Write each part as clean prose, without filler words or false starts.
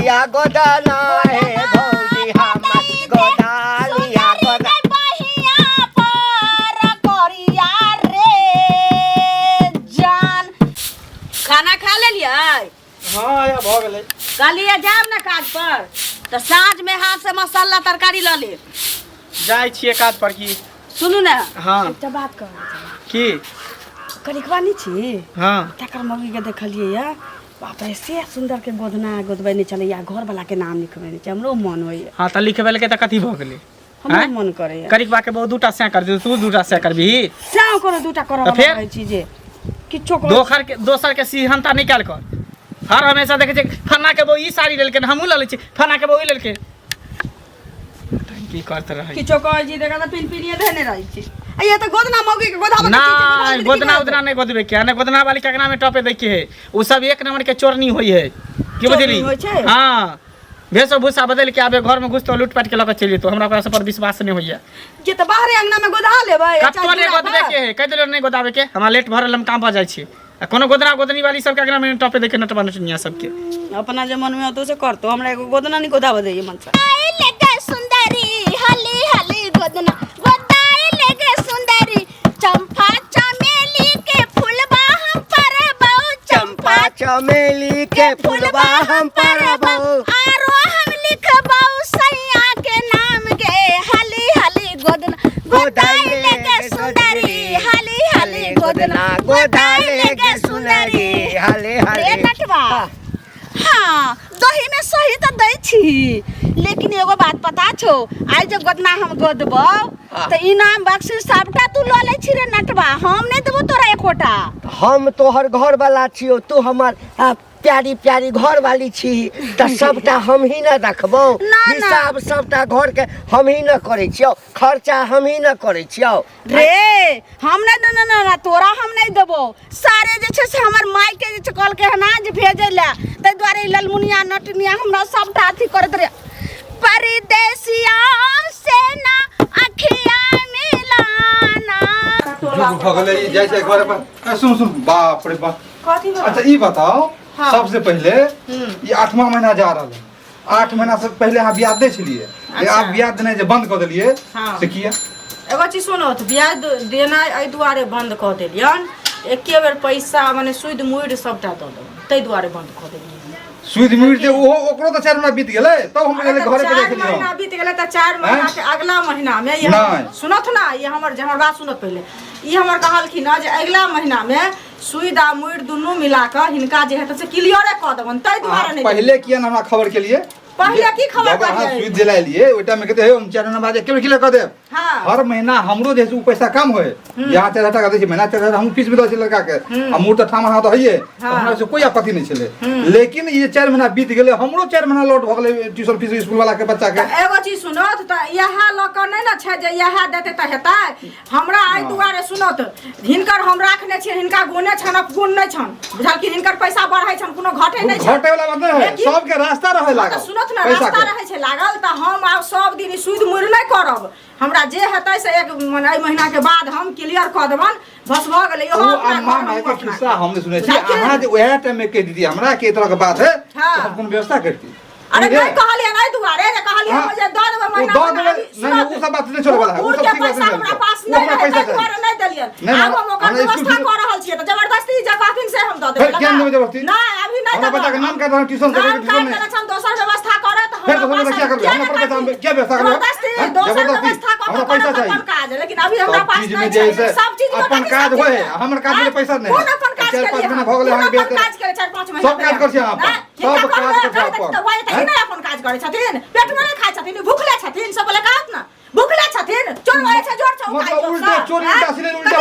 लिया गोदना है भौजी हमर गोदालिया गोदा बहिया पर करिया रे जान खाना खा लेलियै हां या भ गेलै कहलिए जाब ना काज पर तो साँझ में हाथ से मसाला तरकारी ल ले जाय छियै काज पर की सुनू ना हां एकटा बात कह की कनिकवा नहीं छी हां तकर मौगी के देखलिए या बाप रे से सुंदर के गोदना गोदबैने चलैया घर वाला के नाम लिखबैने छै हमरो मन होइए हां त लिखबे के त कथी भ गेलै हमरो मन करैया करिकबा के बहुत दूटा से कर दे तू दूटा से करबी साव कोनो दूटा करब रहै छी जे किछो दोसर के सिहनता निकाल कर हर हमेशा देखे छै फन्ना के वो ई साड़ी लेलके हमहू ल लै छी फन्ना के वो ई लेलके की करत रहै किछो कहै छी देखा त पिनपिनिए धने रहै छी आ ये त गोदना मौगी के गोदाबा ना गोदना उदना नहीं गोदबे के ना गोदना वाली कगना में टपे दे के है उ सब एक नंबर के चोरनी होई है की बुझली हां भेसो भूसा बदल के आबे घर में घुस तो लूटपाट के लक चली तो हमरा ओकरा सब पर विश्वास नहीं होइया जे त बाहरे अंगना में गोदा लेबै कतो नहीं गोदबे के है कह देलो नहीं गोदाबे के हमरा लेट भरल हम काम भ जाय छी कोनो गोदना गोदनी वाली सब के अगना में टपे देखे नटवा नटनिया सब के अपना जे मन में होतो से करतो हमरा एगो गोदना नहीं गोदाबे दे मन से आई लेके सुंदरी हली हली गोदना गोदाई लेके सुंदरी चंपा चमेली के फूलबा हम परबौ चंपा चमेली के फूलबा हम परबौ आरो हम लिखबौ सैया के नाम गे हली हली गोदना गोदाई लेके सुंदरी हली हली गोदना गोदाई लेके सुंदरी हले हले रे नटवा हाँ दही में सही तो दै छी लेकिन एगो बात पता छो आज जब गोदना हम गोदबौ तो इनाम बख्शिश सबटा तू ल ले छी रे नटवा हम नहीं देबो तोरा एकोटा हम तोहर घर वाला छियो तू हमर प्यारी प्यारी घर वाली छी त सबटा हम ही न रखबो हिसाब सबटा घर के हम ही न करे छियो खर्चा हम ही न करे छियो रे हम नहीं ना तोरा हम नहीं देबो सारे जे छे से हमर माई के जे कल के ना जे भेजे ला तै द्वारे ललमुनिया नटनिया हमरा सबटा अथी करत रे परदेसिया से ना अखिया मिलाना हो गेलै जाय छै घर पर सुन सुन बाप रे बाप कथी अच्छा ई बताओ सबसे पहले ये 8वां महीना जा रहल है 8 महीना से पहले अहाँ ब्याज दै छलिए आप ब्याज देना जे बंद कर देलिए से किया एगो चीज सुनो त ब्याज देना एहि दुआरे बंद क देलियन एके बेर पैसा माने सुद मुड़ सबटा द दो तै दुआरे बंद क देलियन सुद मुड़ जे ओकरो त 4 महीना बीत गेलै तब हम गेलै घरे पे देख 4 महीना बीत गेलै त 4 महीना के अगला महीना में ये सुनत ना ये हमर बात सुनत पहले ये हमर कहलखिन ना जे अगला महीना में सुईद आ मुड़ दुनू मिला के हिनका जे हेत से क्लियर क देबन तै दुआरे नहीं पहले किया ना हमरा खबर के लिए पहले की खबर कर हां सुईद दिला लिए ओटा में कहते हम 4 महीना बाद एक बेर क्लियर क देब हां हर महीना हमरो जे पैसा कम होए यहाँ 4000 टका दै छै महीना 4000 हम फीस भी दै छै लड़का के आ मुड़ त ठाम हां त हइए हमरा से कोई आपत्ति नहीं छले लेकिन ये 4 महीना बीत गेलै हमरो 4 महीना लौट भ गेलै ट्यूशन फीस स्कूल वाला के बच्चा के एगो चीज सुनत त यहा ल क नै न छै जे यहा देते त हेतै हमरा आइ दुआरे सुनत हिनकर हम राखने छी हिनका गुणे छन गुण नै छन बुझल कि हिनकर पैसा बढ़ै छन कोनो घटे नै छै घटे वाला बात नै है सब के रास्ता रहे लागल सुनत न रास्ता रहै छै लागल त हम आब सब दिन सुध मुड़ नै करब हमरा जे हेतै से एक महीना के बाद हम क्लियर क देबन बस भ गेलै इहो अम्मा माय के किस्सा हमने सुनै छी अहाँ जे ओहे टाइम में कह दीदी हमरा के तरह के बात है तो हम कोन व्यवस्था करती अरे नहीं कहलिए नहीं दुआरे जे कहलिए हम जे द देबे महीना नहीं वो सब बात नहीं छोड़े वाला वो सब ठीक बात नहीं हमरा पास नहीं है दुआरे नहीं देलियन आब हम ओकर व्यवस्था क रहल छियै त जबरदस्ती जबाथिन से हम द देबै क्या नहीं जबरदस्ती नहीं अभी नहीं हमरा बच्चा के नाम कर ट्यूशन करे ट्यूशन में हम दोसर व्यवस्था करे त फिर दोसर क्या करबे हम पर क्या व्यवस्था करबे दोसर व्यवस्था क हमरा पैसा चाहिए अपन काज लेकिन अभी हमरा पास नहीं है सब चीज अपन काज होय हमर काज में पैसा नहीं कोन अपन काज 4-5 महीना भ गेलै हम बेत काज करे 4-5 महीना सब काज कर छी आप सब काज कर छी आप तो वही त नहीं अपन काज करे छथिन पेट में नहीं खाय छथिन भूखले छथिन सब बोले कहत ना भूखले छथिन चोर वाले से जोर चौक मतलब उल्टा चोर उल्टा सिले उल्टा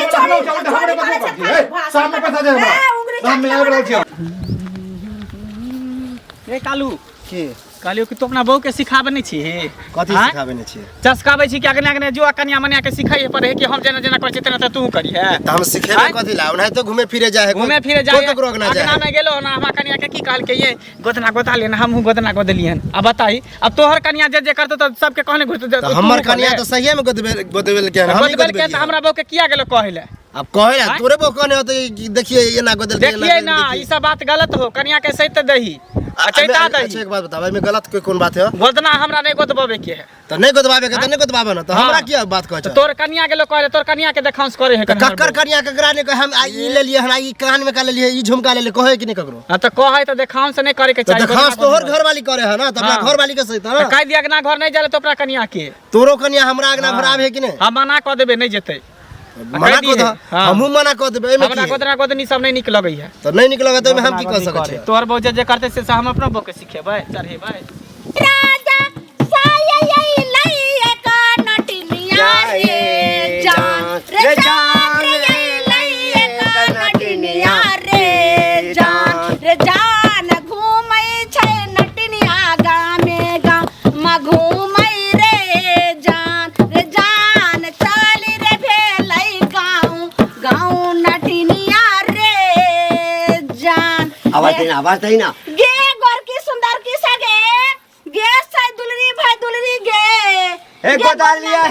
उल्टा हमरे बात करती है सामने पैसा दे हमरा सामने आब रहल छी रे कालू के कहलियो कि तू अपना बहू के सिखाबे नहीं छी कथि सिखाबे नहीं छी चस्काबे छी कि अगने अगने जो कन्या मनिया के सिखाई पर है कि हम जेना जेना करे तेना त तू करी है त हम सिखेबे कथि ला ओना तो घूमे फिरे जाए घूमे फिरे जाए अगना में गेलो ना हमरा कन्या के की कहल के ये गोदना गोदा लेना हमहू गोदना गोदलियन अब बताई अब तोहर कन्या जे करतो त सबके कहने घुस हमर कन्या तो सही में गोदबेल के हम गोदबेल के त हमरा बहू के किया गेलो कहले अब कहे ना तोरे को कहने हो तो देखिए ये ना गोदल देखिए ना ये सब बात गलत हो कन्या के सहित दही अच्छा एक बात बताओ में गलत कोई कौन बात है गोदना हमरा नहीं गोदबावे के है तो नहीं गोदबावे के तो नहीं गोदबावे ना तो हमरा क्या बात कहै छ तोर कन्या के लोग कहले तोर कन्या के देखांस करे है कक्कर कन्या के गराने के हम ई ले लिए हमरा ई कान में का ले लिए ई झुमका ले ले कहे कि नहीं ककरो हां तो कहे तो देखांस नहीं करे के चाहिए देखांस तो और घर वाली करे है ना तो अपना घर वाली के सहित ना कह दिया कि ना घर नहीं जाले तो अपना कन्या के तोरो कन्या हमरा अगना घर आवे कि नहीं हम मना क देबे नहीं जेते मना को द हमहु मना क देबे एमे हमरा गोदना गोदनी सब नहीं निक लगई है तो नहीं निक लगे तो हम की कर सकै छी तोर बौजे जे करते से हम अपना बो के सिखेबै चढ़ेबै राजा साया यही लई एक नटनिया रे जान रे जान यही लई एक नटनिया रे जान घूमै छै नटनिया गामे गाम घूमै रे जान चल रे भेलै गाँव नटनिया रे जान आवाज दे ना गे गोरकी सुंदर की सगे गे साई दुलरी भाई दुलरी गे हे गोदालिया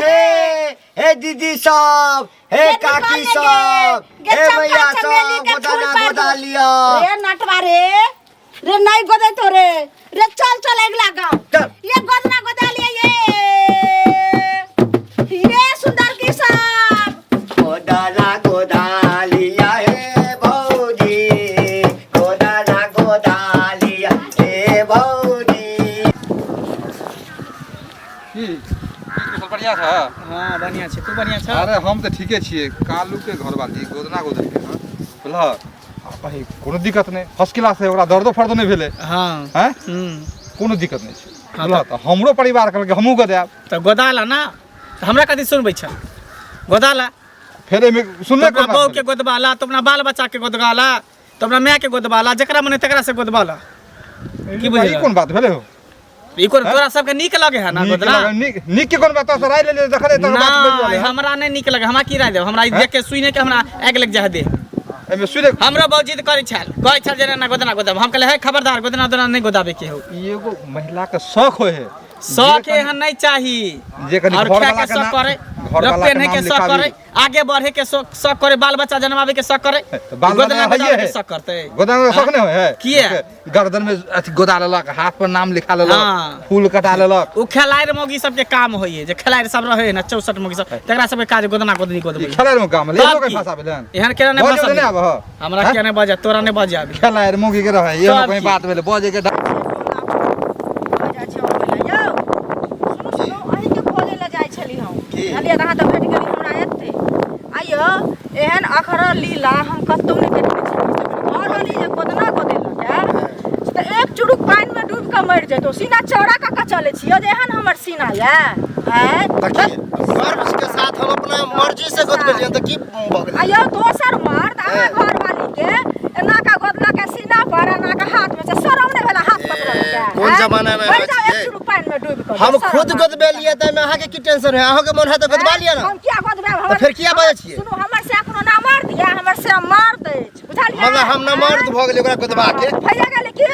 हे दीदी सब हे काकी सब हे भैया सब गोदालिया रे नटवा रे नहीं गोदे तो रे चल अगला गांव ये गोदना गोदालिया ये सुंदर की सब गोदालिया हे भौजी गोदालिया हे भौजी बढ़िया था हां बढ़िया छै तू बढ़िया छ अरे हम तो ठीके छिए कालू के घर वाली गोदना गोदल के ना बोला भाई कोनो दिक्कत नहीं फर्स्ट क्लास है ओकरा दर्दो फर्दो नहीं भेले हां हैं कोनो दिक्कत नहीं छै बोला तो हमरो परिवार कहल के हमहू गोदाब तो गोदाला ना हमरा कथि सुनबै छ गोदाला फिर एमे सुनले तो बहू के गोदबाला तो अपना बाल बच्चा के गोदगाला तो अपना माय के गोदबाला जकरा मने तकरा से गोदबाला की बुझे ई कोन बात भेले हो ई कोन तोरा सब के नीक लगे है ना गोदना नीक के कोन बात तो राय ले देखले त बात बोल ना हमरा नहीं नीक लगे हमरा की राय देब हमरा ई देख के सुने के हमरा आग लग जा दे एमे सुने हमरा बहुत जिद करै छल कहै छल जे ना गोदना गोदब हम कहले है खबरदार गोदना दोना नहीं गोदाबे के हो एगो महिला के शौक होय है शौक एहन नहीं चाही जे कनी और घर खाए वाला के के शौक करे घर वाला रुपये के नहीं के नाम शौक लिखा करे आगे बढ़े के शौक करे बाल बच्चा जन्मावे के शौक करे बाल गोदना बच्चा गोदाबे है के शौक करते गोदाम में शौक नहीं है किए? गर्दन में अथी गोदा लेलक हाथ पर नाम लिखा लेलक हाँ। फूल कटा लेलक उ खिलाड़ मोगी सब के काम होइए जे खिलाड़ सब रहे ना 64 मोगी सब तकरा सब के काज गोदना गोदनी ई गोदबे खेलाड़ में काम ले तब लोग की? भाषा भेलन एहन केना नहीं बजे नहीं आब बस हमरा के नहीं बजे तोरा नहीं बजे आबी खेलाड़ मोगी के रहे ये तब कोई की? बात भेले बजे के एहन अखर लीला हम कतौ नहीं देखने छी और वाली जे गोदना गोदेलक है तो एक चुरुक पानी में डूब के मर जेतो सीना चौड़ा का चले छियो जे एहन हमर सीना है गर्व के साथ हम अपना मर्जी से गोदबेलियन त की भगले आयो दोसर मर्द आ घर वाली के एना का गोदला के सीना पर एना का हाथ में से शरम नहीं भेला हाथ पकड़ के कौन जमाना में एक चुरुक पानी में डूब के हम खुद गोदबेलिए त में अहाँ के की टेंशन है अहाँ के मन है त गोदबा लिया ना हम क्या गोदबे तो हमर फिर किया बाजे छिए सुनो हमर से कोनो ना मार दिया हमर से मार दे बुझलिए मतलब हम न मर्द भ गेल ओकरा गोदबा के भैया गेले की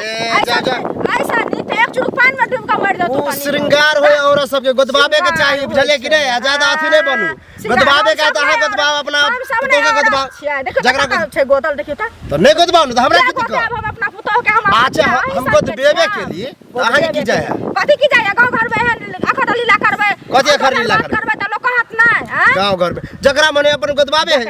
जा जा ऐसा नहीं तो एक चुरुक पानी में डूब के मर जा उ श्रृंगार होय औरत सब के गोदबाबे के चाहिए बुझले कि नहीं ज्यादा अथी नहीं बनू गोदबाबे का त अहाँ गोदबाब अपना पुतो के गोदबा जकरा का छै गोदल देखियो तो नहीं गोदबाऊ न त हमरा की दिक्कत हम अपना पुतो के हम अच्छा हम गोदबेबे के लिए अहाँ के की जाय कथि की जाय गांव घर में अखर लीला करबे कथि अखर लीला करबे त लोग कहत नहीं हैं गांव घर में जकरा मने अपन गोदबाबे है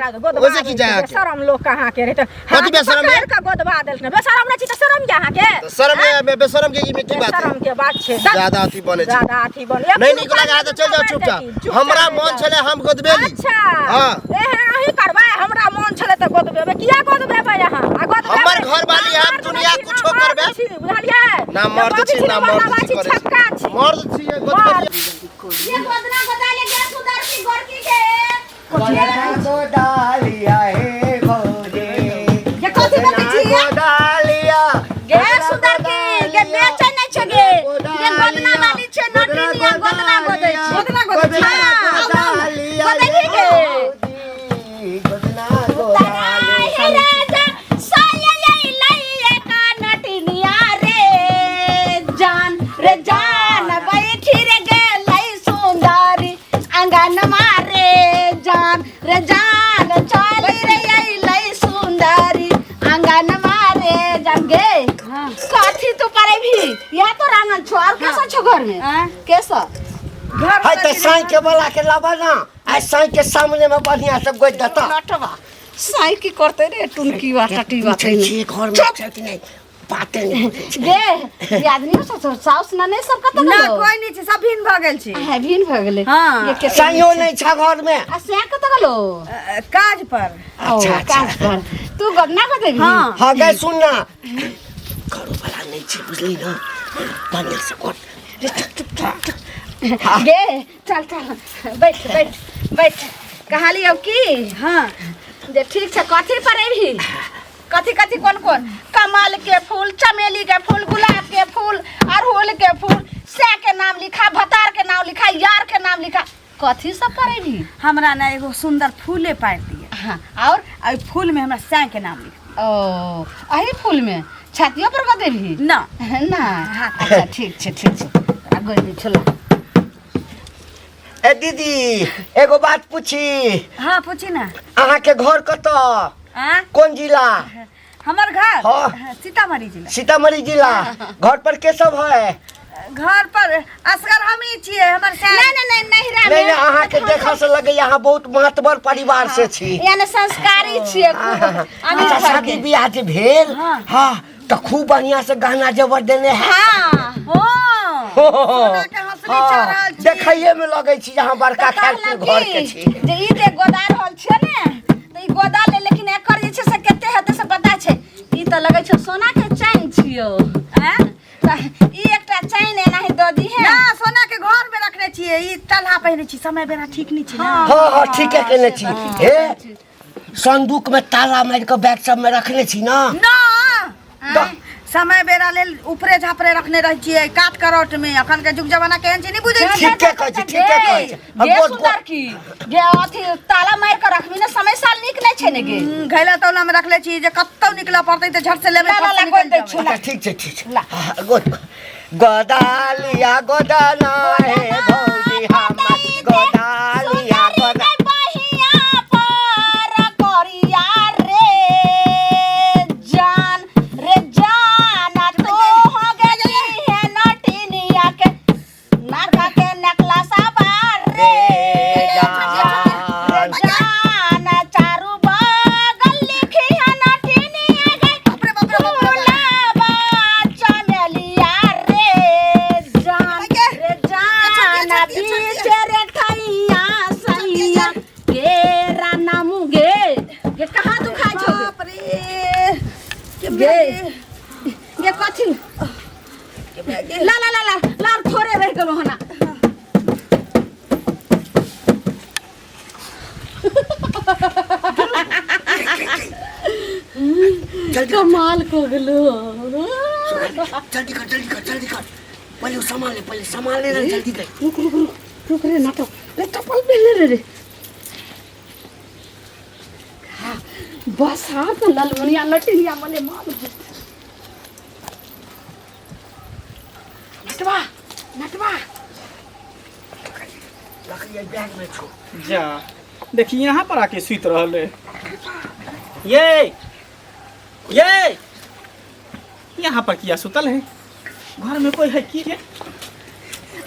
ओसे की जाय शरम लोग कहां के रे कथि बेशरम है का गोदबा देल ने बेशरम नहीं छी त शरम के अहां के शरम में बेशरम के की बात शरम है के बात छै ज्यादा अथी बने छै ज्यादा अथी बन नहीं निक लगा त चल जाओ चुपचाप हमरा मन छले हम गोदबेली अच्छा हां एहन अही करबे हमरा मन छले त गोदबेबे किया गोदबेबे यहां आ गोदबेबे हमर घर वाली हम दुनिया कुछो करबे बुझलिए ना मर्द छी ना मर्द छी छक्का छी मर्द छी गोदबेली ये गोदना गोदाले के सुदर की गोरकी के गोदालिया हे भौजी ये कथि बकै छी गोदालिया गे सुदर की गे बेचे नहीं छगे ये गोदना वाली छे नटनिया गोदना गोदै छी गोदना गोदै छी गोदै के गोदना हे राजा साया यही लई एक नटनिया रे जान बैठी रे गेलै सुंदरी आंगन मारे जान रे जान चल छो और कैसा छो घर में कैसा घर है तो साई के बोला के लाबा ना आ साई के सामने में बढ़िया सब गोद देता लटवा साई की करते रे टुनकी बाटी बात पूछे छी घर में छै कि नहीं बातें नहीं होते छै। दे ये आदमी सब साउस ना नहीं सब कत ना गलो कोई नहीं छै सब भिन भ गेल छै है भिन भ गेले हाँ। ये के साइयो नहीं छा घर में आ से कत गलो काज पर अच्छा, अच्छा। काज पर तू गन्ना को देबी हाँ। हाँ गए सुन ना घरों वाला नहीं छै बुझली ना पानी से कोट गे चल चल बैठ बैठ बैठ कहाली अब की हां जे ठीक छै कथी पर एभी कथी कथी कौन कौन कमल के फूल चमेली के फूल गुलाब के फूल अड़हुल के फूल से के नाम लिखा भतार के नाम लिखा यार के नाम लिखा कथी सब पर एभी हमरा ना एगो सुंदर फूले पार दिए हाँ और आ फूल में हमरा साई के नाम लिख ओ अही फूल में छातियों पर कह देभी ना ना अच्छा ठीक छै आगो दी छोला ए दीदी एगो बात पूछी हां पूछी ना अहाँ के घर कत कौन जिला हमर घर हाँ। सीतामढ़ी जिला सीतामढ़ी जिला घर पर के सब है घर पर असगर हम ही छिए हमर साई नहीं नहिरा नहीं नहीं अहाँ के देखा से लगे यहाँ बहुत महत्वर परिवार से छी यानी संस्कारी छिए अच्छा शादी ब्याह जे भेल हाँ तो खूब बढ़िया से गहना जेवर देने है हाँ सोना के हंसली चढ़ल छी देखइए में लगे छी यहाँ बड़का खैर के घर के छी जे ई जे गोदार होल छै ने तो ई गोदा ले लेकिन एकर जे छै से कते हेते से पता छै ई तो लगे छै सोना के चैन छियो हैं ई एकटा चैन एनाही द दी है ना सोना के घर में रखने छिए ई तलहा पहिने छी समय बेरा ठीक नहीं छी ना हाँ हाँ ठीक है केने छी हे संदूक में ताला मार के बैग सब में रखने छी ना ना समय बेरा लेल ऊपरे झापरे रखने रह छिए काट करोट में अखन के जुग जमाना केहन छै नहीं बुझै छी ठीक है कहै छी ठीक है कहै छी गे सुंदर की गे अथी ताला मार के रखबी ना समय साल निक नै छै ने गे घैला तौला में रखले छी जे कत्तौ निकला पड़तै त झट से लेबे ला गोद दे छोला अच्छा ठीक छै ठीक छै हाँ, गोदालिया गोदाना है भौजी हमर गोदालिया गोदा बहिया पर करिया रे जान तो हो गई है नटिनिया के नाका के नेकलेस बार रे जान चारू बगल लिखी है नटिनिया के फूलबा चमेलिया रे जान बीच रे खैया सैया केरा नामू गे ये कहाँ तू खाइ छो बाप रे गे ये कथी ला ला ला ला ला थोड़े रह गेलो हना कमाल को गेलो जल्दी कर पहले वो सामान ले जल्दी कर रुक रे नाटक ले चप्पल पहन रे बस हाँ तो ललमुनिया लटिनिया मले मार नटवा लकड़ी बैग में छो जा देखिए यहाँ पर आके सुत रहल है ये यहाँ पर किया सुतल है घर में कोई है की है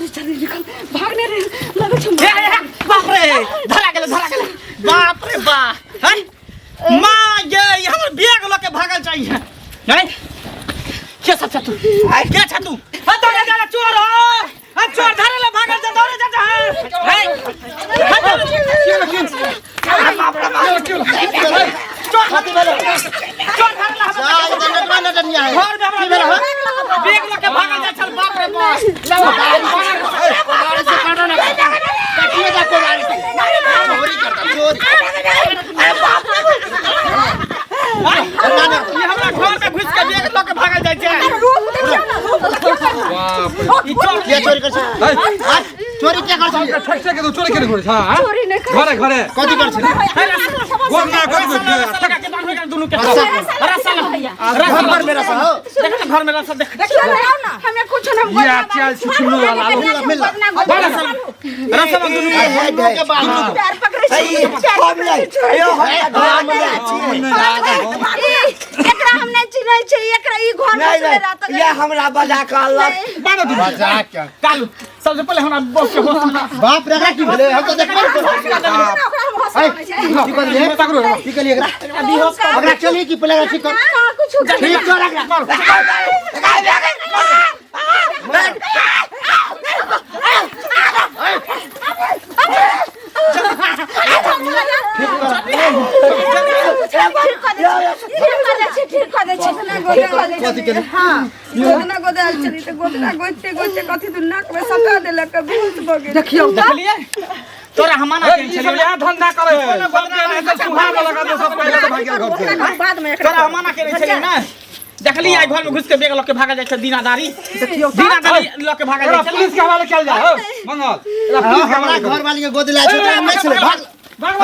जल्दी निकल भागने रे लगे छो बाप रे धरा गेले बाप रे बा हैं मां ये हमर बैग लेके भागल चाहिए नहीं क्या सब तू क्या छ तू दौड़े चोर हो चोर धरे ले भागल जा दौड़े जा चोर खाती वाला चोर धरे ला घर में हमरा बैग लेके भागल जा चल बाप रे बाप से काटो ना कटिए जा कोवारी से चोरी करता चोर अरे बाप रे ये हमरा घर में घुस के बैग लेके भागल जाय छै बाप ई चोर क्या चोरी कर छी चोरी क्या कर छी ठक से के तो चोरी करे छ हां चोरी नहीं कर घरे कथी कर छी गोम ना कथी कर के बांध में दोनों के रसल घर में रसल देख घर में रसल देख हमें कुछ ना ये चाल सुनो वाला रसल दोनों के बांध पैर पकड़े छी हम नहीं अयो हम छी एकरा हम नहीं नहीं छै एकरा ई घर में चले रात नहीं ये हमरा बजा के अल्लाह बानो दू बजा क्या कालू सबसे पहले हमरा बॉस के होश ना बाप रे की भेले हम तो देखबे की कर ले पकड़ो की कर ले अगला चली की पहले ठीक कर कुछ ठीक कर रख देखियो देखलिए तोरा हमाना के छलिए धंधा करे सुहाग लगा दे सब पहले से भाग गया घर से बाद में तोरा हमाना के छलिए ना देखली आई घर में घुस के बेग लग के भागा जाय छै दीनादारी दीनादारी लग के भागा जाय छै पुलिस के हवाले चल जा मंगल हमरा घर वाली के गोद ला छोटा नहीं चले भाग भाग